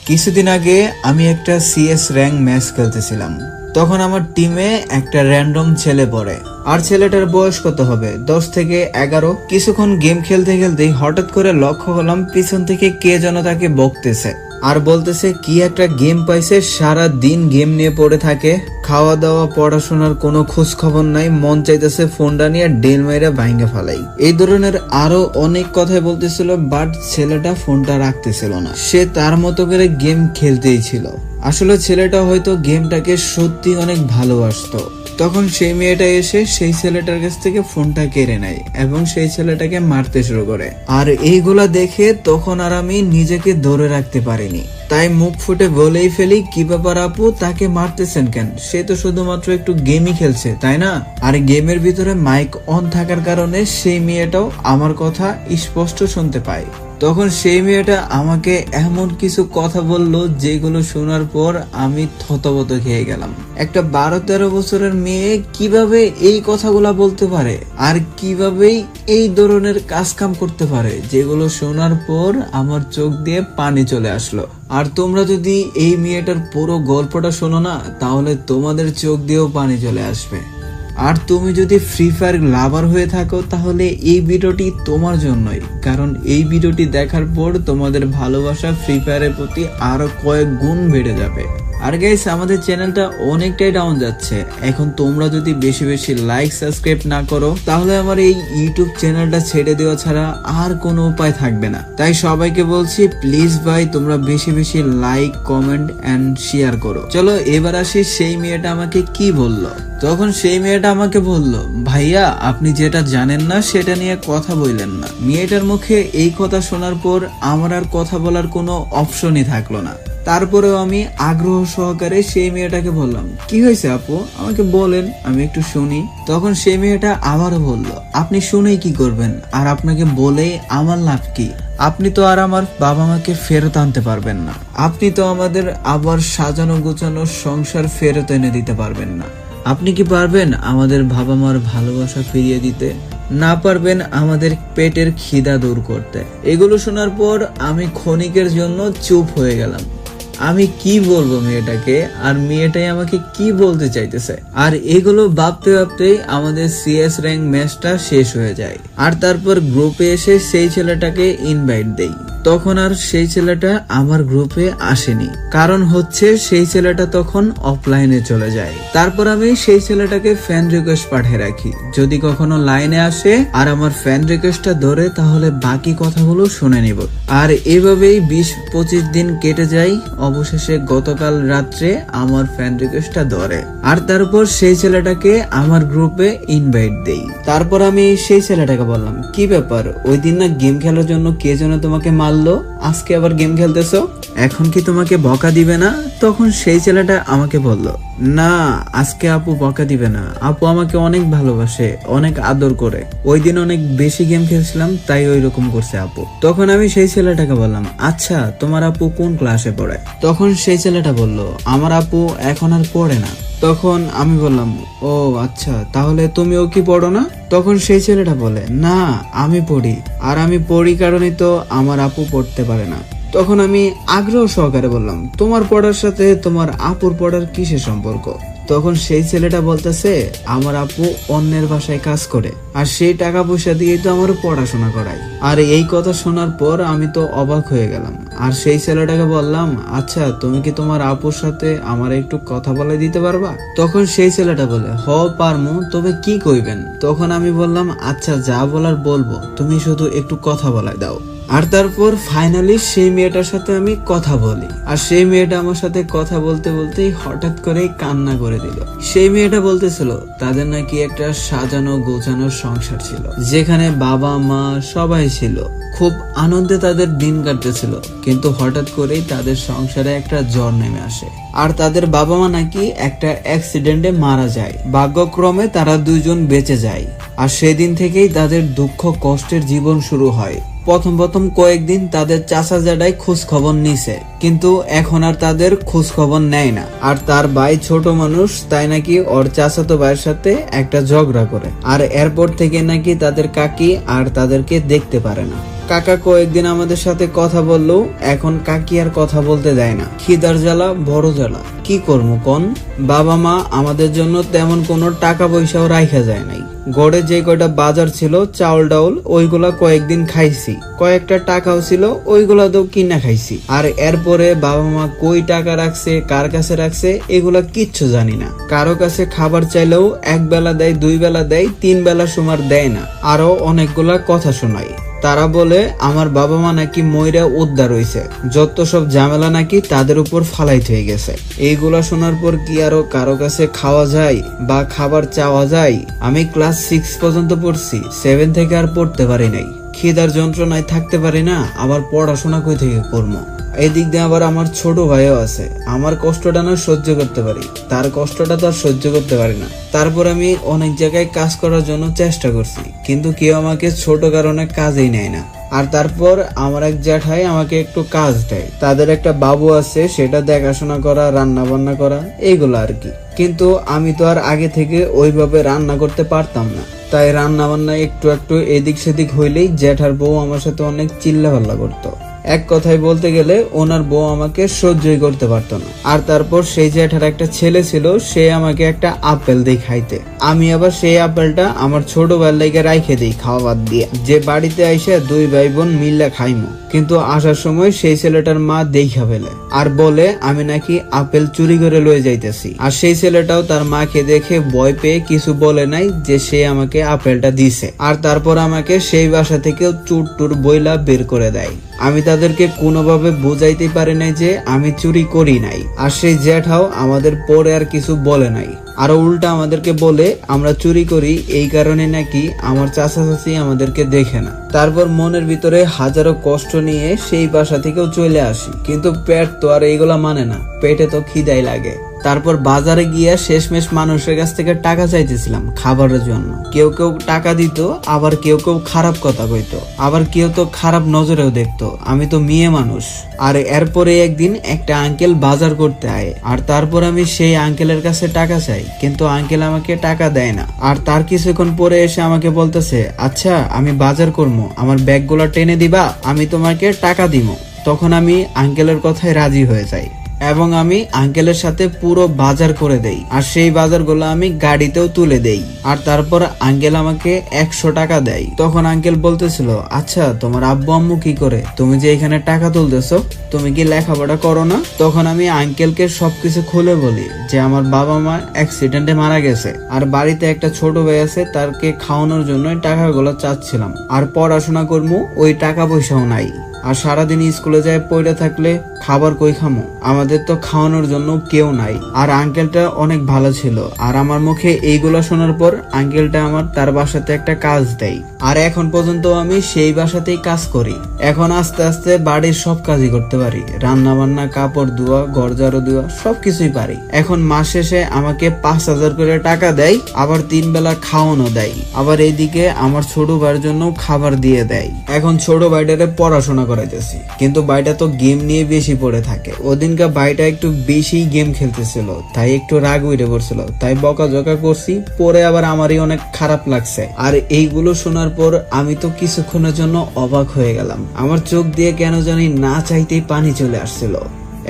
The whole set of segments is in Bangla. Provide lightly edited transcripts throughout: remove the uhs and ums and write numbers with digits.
কিছুদিন আগে আমি একটা সিএস র্যাঙ্ক ম্যাচ খেলতেছিলাম। তখন আমার টিমে একটা র্যান্ডম ছেলে পড়ে। আর ছেলেটার বয়স কত হবে, 10 থেকে 11। কিছুক্ষণ গেম খেলতে খেলতেই হঠাৎ করে লক্ষ্য করলাম পিছন থেকে কে যেন তাকে বকতেছে আর বলতেছে কি একটা গেম পাইছে, সারা দিন গেম নিয়ে পড়ে থাকে, খাওয়া দাওয়া পড়াশোনার কোনো খোঁজ খবর নাই, মন চাইতেছে ফোনটা নিয়ে ডেল মেরে ভাঙ্গে ফেলাই। এই ধরনের আরো অনেক কথাই বলতেছিল, বাট ছেলেটা ফোনটা রাখতেছিল না, সে তার মতো করে গেম খেলতেই ছিল। আসলে ছেলেটা হয়তো গেমটাকে সত্যি অনেক ভালোবাসতো। তখন সেই মেয়েটা এসে সেই ছেলেটার কাছ থেকে ফোনটা কেড়ে নেয় এবং সেই ছেলেটাকে মারতে শুরু করে। আর এইগুলা দেখে তখন আর আমি নিজেকে ধরে রাখতে পারিনি, তাই মুখ ফুটে বলেই ফেলি, কি ব্যাপার আপু, তাকে মারতেছেন কেন? সে তো শুধুমাত্র একটু গেমই খেলছে, তাই না? আর গেমের ভিতরে মাইক অন থাকার কারণে সেই মেয়েটাও আমার কথা স্পষ্ট শুনতে পায়। তখন সেই মেয়েটা আমাকে এমন কিছু কথা বললো যেগুলো শোনার পর আমি থতমত খেয়ে গেলাম। একটা 12-13 বছরের মেয়ে কিভাবে এই কথাগুলা বলতে পারে আর কিভাবেই এই ধরনের কাজ কাম করতে পারে, যেগুলো শোনার পর আমার চোখ দিয়ে পানি চলে আসলো। আর তোমরা যদি এই মেয়েটার পুরো গল্পটা শোনো না, তাহলে তোমাদের চোখ দিয়েও পানি চলে আসবে। আর তুমি যদি ফ্রি ফায়ার লাভার হয়ে থাকো, তাহলে এই ভিডিওটি তোমার জন্যই, কারণ এই ভিডিওটি দেখার পর তোমাদের ভালোবাসা ফ্রি ফায়ারের প্রতি আরো কয়েক গুণ বেড়ে যাবে। আর গাইস, আমাদের চ্যানেলটা অনেকটাই ডাউন যাচ্ছে। এখন তোমরা যদি বেশি বেশি লাইক সাবস্ক্রাইব না করো, তাহলে আমার এই ইউটিউব চ্যানেলটা ছেড়ে দেওয়া ছাড়া আর কোনো উপায় থাকবে না। তাই সবাইকে বলছি, প্লিজ ভাই তোমরা বেশি বেশি লাইক, কমেন্ট এন্ড শেয়ার করো। চলো এবার আসি সেই মেয়েটা আমাকে কি বললো। তখন সেই মেয়েটা আমাকে বলল, ভাইয়া আপনি যেটা জানেন না সেটা নিয়ে কথা বললেন না। মেয়েটার মুখে এই কথা শোনার পর আমার আর কথা বলার কোনো অপশনই থাকলো না। তারপরেও আমি আগ্রহ সহকারে সেই মেয়েটাকে বললাম, কি হয়েছে আপু, আমাকে বলেন, আমি একটু শুনি। তখন সেই মেয়েটা আবারও বলল, আপনি শুনেই কি করবেন, আর আপনাকে বলেই আমার লাভ কি? আপনি তো আর আমার বাবা মাকে ফেরত আনতে পারবেন না, আপনি তো আমাদের আবার সাজানো গোছানো সংসার ফেরত এনে দিতে পারবেন না। আপনি কি পারবেন আমাদের বাবা মার ভালোবাসা ফিরিয়ে দিতে? না পারবেন আমাদের পেটের খিদা দূর করতে। এগুলো শোনার পর আমি ক্ষণিকের জন্য চুপ হয়ে গেলাম। আমি কি বলবো মেয়েটাকে, আর মেয়েটাই আমাকে কি বলতে চাইতেছে। আর এগুলো ভাবতে ভাবতেই আমাদের সিএস র্যাঙ্ক ম্যাচটা শেষ হয়ে যায়। আর তারপর গ্রুপে এসে সেই ছেলেটাকে ইনভাইট দেই। তখন আর সেই ছেলেটা আমার গ্রুপে আসেনি, কারণ হচ্ছে সেই ছেলেটা তখন অফলাইনে চলে যায়। তারপর আমি সেই ছেলেটাকে ফ্যান রিকোয়েস্ট পাঠিয়ে রাখি, যদি কখনো লাইনে আসে আর আমার ফ্যান রিকোয়েস্টটা ধরে, তাহলে বাকি কথাগুলো শুনে নিব। আর এভাবেই 20-25 দিন কেটে যায়। অবশেষে গতকাল রাত্রে আমার ফ্যান রিকোয়েস্টটা ধরে, আর তারপর সেই ছেলেটাকে আমার গ্রুপে ইনভাইট দেই। তারপর আমি সেই ছেলেটাকে বললাম, কি ব্যাপার, ওই দিন না গেম খেলার জন্য কে যেন তোমাকে মারলো, আজকে আবার গেম খেলতেছো, এখন কি তোমাকে বকা দিবে না? তখন সেই ছেলেটা আমাকে বলল, না আজকে আপু বকা দিবে না, আপু আমাকে অনেক ভালোবাসে, অনেক আদর করে, ওই দিন অনেক বেশি গেম খেলছিলাম তাই ওই রকম করছে আপু। তখন আমি সেই ছেলেটাকে বললাম, আচ্ছা তোমার আপু কোন ক্লাসে পড়ে? তখন সেই ছেলেটা বলল, আমার আপু এখন আর পড়ে না। তখন আমি বললাম, ও আচ্ছা, তাহলে তুমিও কি পড়ো না? তখন সেই ছেলেটা বলে, না আমি পড়ি, আর আমি পড়ি কারণে তো আমার আপু পড়তে পারে না। তখন আমি আগ্রহ সহকারে বললাম, তোমার পড়ার সাথে তোমার আপুর পড়ার কিসের সম্পর্ক? তখন সেই ছেলেটা বলতেছে, আমার আপু অন্যের বাসায় কাজ করে, আর সেই টাকা পয়সা দিয়েই তো আমার পড়াশোনা করায়। আর এই কথা শোনার পর আমি তো অবাক হয়ে গেলাম। আর সেই ছেলেটাকে বললাম, আচ্ছা তুমি কি তোমার আপুর সাথে আমার একটু কথা বলে দিতে পারবা? তখন সেই ছেলেটা বলে, হ পারমু, তবে কি কইবেন? তখন আমি বললাম, আচ্ছা যা বলার বলবো, তুমি শুধু একটু কথা বলাই দাও। আর তারপর ফাইনালি সেই মেয়েটার সাথে আমি কথা বলি, আর সেই মেয়েটা আমার সাথে কথা বলতে বলতেই হঠাৎ করেই কান্না করে দিল। সেই মেয়েটা বলতেছিল তাদের নাকি একটা সাজানো গোছানো সংসার ছিল, যেখানে বাবা মা সবাই ছিল, খুব আনন্দে তাদের দিন কাটতেছিল, কিন্তু হঠাৎ করেই তাদের সংসারে একটা জ্বর নেমে আসে। আর তাদের বাবা মা নাকি একটা অ্যাক্সিডেন্টে মারা যায়, ভাগ্যক্রমে তারা দুইজন বেঁচে যায়। আর সেদিন থেকেই তাদের দুঃখ কষ্টের জীবন শুরু হয়। প্রথম কয়েকদিন তাদের চাচা জাডাই খোঁজ খবর নিছে, কিন্তু এখন আর তাদের খোঁজ খবর নেয় না। আর তার ভাই ছোট মানুষ, তাই নাকি ওর চাচাতো ভাইয়ের সাথে একটা ঝগড়া করে, আর এরপর থেকে নাকি তাদের কাকি আর তাদেরকে দেখতে পারে না। কাকা কয়েকদিন আমাদের সাথে কথা বললেও এখন কাকি আর কথা বলতে দেয় না। খিদার জ্বালা বড় জ্বালা, কি করবো কোন? বাবা মা আমাদের জন্য তেমন কোনো টাকা পয়সাও রাখা যায় নাই। গড়ে যে কয়টা বাজার ছিল চাউল ডাউল ওইগুলা কয়েকদিন খাইছি, কয়েকটা টাকাও ছিল ওইগুলা তো কিনা খাইছি। আর এরপরে বাবা মা কই টাকা রাখছে, কার কাছে রাখছে এগুলা কিচ্ছু জানি না। কারো কাছে খাবার চাইলেও এক বেলা দেয়, দুই বেলা দেয়, তিন বেলা সময় দেয় না। আরো অনেকগুলা কথা শোনায়। তারা বলে আমার বাবা মা নাকি ময়রা উদ্ধার হইছে, যত সব ঝামেলা নাকি তাদের উপর ফালাইতে হয়ে গেছে। এইগুলা শোনার পর কি আরো কারো কাছে খাওয়া যায় বা খাবার চাওয়া যায়? আমি ক্লাস 6 পর্যন্ত পড়ছি, 7 থেকে আর পড়তে পারি নাই। খিদার যন্ত্রণায় থাকতে পারি না, আবার পড়াশোনা কই থেকে করবো? এদিক দিয়ে আবার আমার ছোট ভাইও আছে। আমার কষ্টটা না সহ্য করতে পারি, তার কষ্টটা তো আর সহ্য করতে পারি না। তারপর আমি অনেক জায়গায় কাজ করার জন্য চেষ্টা করছি, কিন্তু কেউ আমাকে ছোট কারণে কাজেই নেয় না। আর তারপর আমার এক জ্যাঠাই আমাকে একটু কাজ দেয়, তাদের একটা বাবু আছে, সেটা দেখাশোনা করা, রান্না বান্না করা, এইগুলো আর কি। কিন্তু আমি তো আর আগে থেকে ওইভাবে রান্না করতে পারতাম না, তাই রান্না বান্না একটু একটু এদিক সেদিক হইলেই জ্যাঠার বউ আমার সাথে অনেক চিল্লাপাল্লা করতো। এক কথায় বলতে গেলে ওনার বউ আমাকে সহ্যই করতে পারতো না। আর তারপর সেই জ্যাঠার একটা ছেলে ছিল, সে আমাকে একটা আপেল দেই খাইতে। আমি আবার সেই আপেলটা আমার ছোট ভাইয়ের লাইগে রাইখে দিই খাওয়া বাদ দিয়ে, যে বাড়িতে আইসে দুই ভাই বোন মিল্লা খাইমো। কিন্তু আসার সময় সেই ছেলেটার মা দেখা ফেলে আর বলে আমি নাকি আপেল চুরি করে লয়ে যাইতেছি। আর সেই ছেলেটাও তার মাকে দেখে ভয় পেয়ে কিছু বলে নাই, যে সে আমাকে আপেলটা দিছে। আর তারপর আমাকে সেই বাসা থেকেও চুর টুর বইলা বের করে দেয়। আমি তাদেরকে কোনোভাবে বুঝাইতে পারি নাই যে আমি চুরি করি নাই। আর সেই জ্যাঠাও আমাদের পরে আর কিছু বলে নাই, আরো উল্টা আমাদেরকে বলে আমরা চুরি করি এই কারণে নাকি আমার চাচা চাচি আমাদেরকে দেখে না। তারপর মনের ভিতরে হাজারো কষ্ট নিয়ে সেই বাসা থেকেও চলে আসি, কিন্তু পেট তো আর এইগুলা মানে না, পেটে তো খিদাই লাগে। তারপর বাজারে গিয়ে শেষমেশ মানুষের কাছ থেকে টাকা চাইতেছিলাম খাবারের জন্য। কেউ কেউ টাকা দিত, আবার কেউ কেউ খারাপ কথা কইতো, আবার কেউ তো খারাপ নজরেও দেখতো। আমি তো মেয়ে মানুষ। আর এরপরে একদিন একটা আঙ্কেল বাজার করতে আয়, আর তারপর আমি সেই আঙ্কেলের কাছে টাকা চাই, কিন্তু আঙ্কেল আমাকে টাকা দেয় না। আর তার কিছুক্ষণ পরে এসে আমাকে বলতেছে, আচ্ছা আমি বাজার করবো, আমার ব্যাগগুলো টেনে দিবা, আমি তোমাকে টাকা দিব। তখন আমি আঙ্কেলের কথায় রাজি হয়ে যাই এবং আমি আঙ্কেলের সাথে পুরো বাজার করে দেই। আর সেই বাজারগুলো আমি গাড়িতেও তুলে দেই। আর তারপর আঙ্কেল আমাকে 100 টাকা দেয়। তখন আঙ্কেল বলতেছিল, আচ্ছা তোমার আব্বু আম্মু কি করে, তুমি যে এখানে টাকা তুলতেছো, তুমি কি লেখাপড়া করো না? তখন আমি আঙ্কেলকে সবকিছু খুলে বলি যে আমার বাবা মা অ্যাক্সিডেন্টে মারা গেছে, আর বাড়িতে একটা ছোট ভাই আছে, তারকে খাওয়ানোর জন্য টাকাগুলো চাচ্ছিলাম। আর পড়াশোনা করবো, ওই টাকা পয়সাও নাই। আর সারাদিন স্কুলে যায় পড়ে থাকলে খাবার কই খামো, আমাদের তো খাওয়ানোর জন্য কেউ নাই। আর আঙ্কেলটা অনেক ভালো ছিল। আর আমার মুখে এইগুলা শোনার পর আঙ্কেলটা আমার তার বাসাতে একটা কাজ দেয়। আর এখন পর্যন্ত আমি সেই বাসাতেই কাজ করি। এখন আস্তে আস্তে বাড়ির সব কাজই করতে পারি, রান্না বান্না, কাপড় ধোয়া, ঘর ঝাড়ু দেওয়া, সবকিছুই পারি। এখন মাস শেষে আমাকে 5000 করে টাকা দেয়, আবার 3 বেলা খাওয়ানো দেয়। আবার এইদিকে আমার ছোট ভাইয়ের জন্য খাবার দিয়ে দেয়। এখন ছোট ভাইটারে পড়াশোনা করাইতেছি, কিন্তু ভাইটা তো গেম নিয়ে বেশি পড়ে থাকে। ওদিনকার ভাইটা একটু বেশি গেম খেলতেছিল, তাই একটু রাগ উঠে পড়ছিল, তাই বকাঝকা করছি। পরে আবার আমারই অনেক খারাপ লাগছে। আর এইগুলো শোনার পর আমি তো কিছুক্ষণের জন্য অবাক হয়ে গেলাম। আমার চোখ দিয়ে কেন জানি না চাইতেই পানি চলে আসছিল।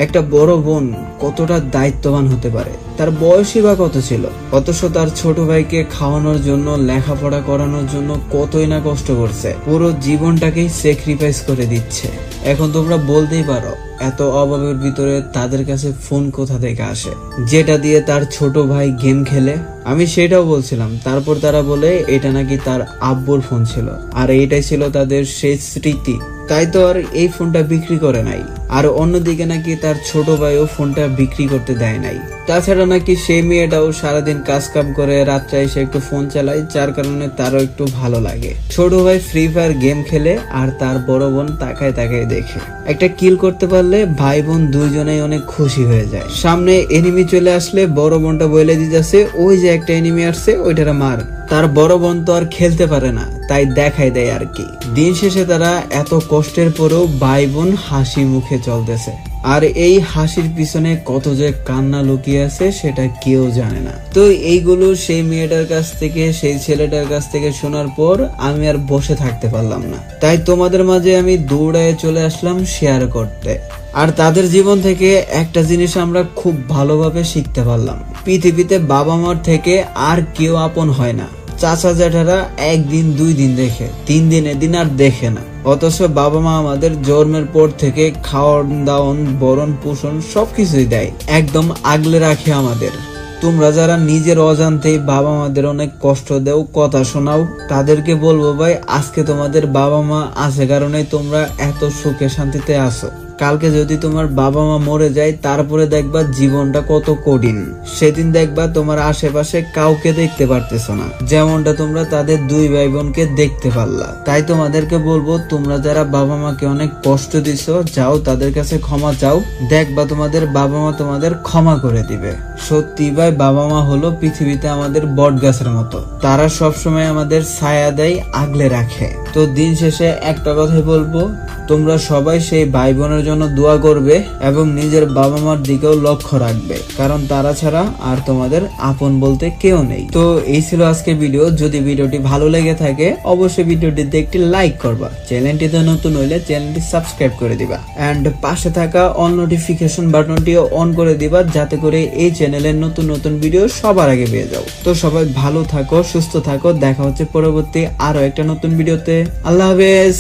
একটা বড় বোন কতটা দায়িত্ববান হতে পারে, তার বয়সই বা কত ছিল, অথচ তার ছোট ভাইকে খাওয়ানোর জন্য, লেখাপড়া করানোর জন্য কতই না কষ্ট করছে, পুরো জীবনটাকেই স্যাক্রিফাইস করে দিচ্ছে। এখন তোমরা বলতেই পারো এত অভাবের ভিতরে তাদের কাছে ফোন কোথা থেকে আসে, যেটা দিয়ে তার ছোট ভাই গেম খেলে। আমি সেটাও বলছিলাম। তারপর তারা বলে এটা নাকি তার আব্বুর ফোন ছিল, আর এইটাই ছিল তাদের শেষ স্মৃতি, তাই তো আর এই ফোনটা বিক্রি করে নাই। আর অন্যদিকে নাকি তার ছোট ভাইও ফোনটা বিক্রি করতে দেয় নাই। তাছাড়া নাকি সেই মেয়েটাও সারাদিন কাজ কাম করে, রাত্রে এসে একটু ফোন চালায়, যার কারণে তারও একটু ভালো লাগে। ছোট ভাই ফ্রি ফায়ার গেম খেলে, আর তার বড় বোন তাকায় তাকায় দেখে। একটা কিল করতে পারলে ভাই বোন দুইজনেই অনেক খুশি হয়ে যায়। সামনে এনিমি চলে আসলে বড় বোনটা বলে দিতেছে, ওই যে একটা এনিমি আসছে, ওইটারে মার। তার বড় বোন তো আর খেলতে পারে না, তাই দেখাই দেয় আর কি। দিন শেষে তারা এত কষ্টের পরেও ভাই বোন হাসি মুখে চলতেছে। আর এই হাসির পিছনে কত যে কান্না লুকিয়ে আছে সেটা কেউ জানে না। তো এইগুলো সেই মেয়েটার কাছ থেকে, সেই ছেলেটার কাছ থেকে শোনার পর আমি আর বসে থাকতে পারলাম না, তাই তোমাদের মাঝে আমি দৌড়ায় চলে আসলাম শেয়ার করতে। আর তাদের জীবন থেকে একটা জিনিস আমরা খুব ভালোভাবে শিখতে পারলাম, পৃথিবীতে বাবা মার থেকে আর কেউ আপন হয় না। চাচা জ্যাঠারা একদিন 2 দিন দেখে, 3 দিনের দিন আর দেখে না, অথচ বাবা মা আমাদের জন্মের পর থেকে খাওয়ান দাওয়ান বরণ পোষণ সবকিছুই দেয়, একদম আগলে রাখে আমাদের। তোমরা যারা নিজের অজান্তেই বাবা মাদের অনেক কষ্ট দেও, কথা শোনাও, তাদেরকে বলবো ভাই আজকে তোমাদের বাবা মা আছে কারণে তোমরা এত সুখে শান্তিতে আছো। কালকে যদি তোমার বাবা মা মরে যায় তারপরে দেখবা জীবনটা কত কঠিন। সেদিন দেখবা তোমার আশেপাশে কাউকে দেখতে পারতেছো না, যেমনটা তোমরা তাদের 2 ভাই বোনকে দেখতে পারলা। তাই তোমাদেরকে বলবো তোমরা যারা বাবা মাকে অনেক কষ্ট দিছো, যাও তাদের কাছে ক্ষমা চাও, দেখবা তোমাদের বাবা মা তোমাদের ক্ষমা করে দিবে। সত্যি ভাই বাবা মা হলো পৃথিবীতে আমাদের বট গাছের মতো, তারা সবসময় আমাদের ছায়া দেয়, আগলে রাখে। তো দিন শেষে একটা কথাই বলবো, তোমরা সবাই সেই ভাই বোনের জন্য দোয়া করবে এবং নিজের বাবা মার দিকেও লক্ষ্য রাখবে, কারণ তারা ছাড়া আর তোমাদের আপন বলতে কেউ নেই। তো এই ছিল আজকে ভিডিও। যদি ভিডিওটি ভালো লেগে থাকে অবশ্যই ভিডিওটিতে একটি লাইক করবা, চ্যানেলটিতে নতুন হইলে চ্যানেলটি সাবস্ক্রাইব করে দিবা এন্ড পাশে থাকা অল নোটিফিকেশন বাটনটিও অন করে দিবা, যাতে করে এই চ্যানেলের নতুন নতুন ভিডিও সবার আগে পেয়ে যাও। তো সবাই ভালো থাকো, সুস্থ থাকো, দেখা হচ্ছে পরবর্তী আরো একটা নতুন ভিডিওতে। আল্লাহ হাফেজ।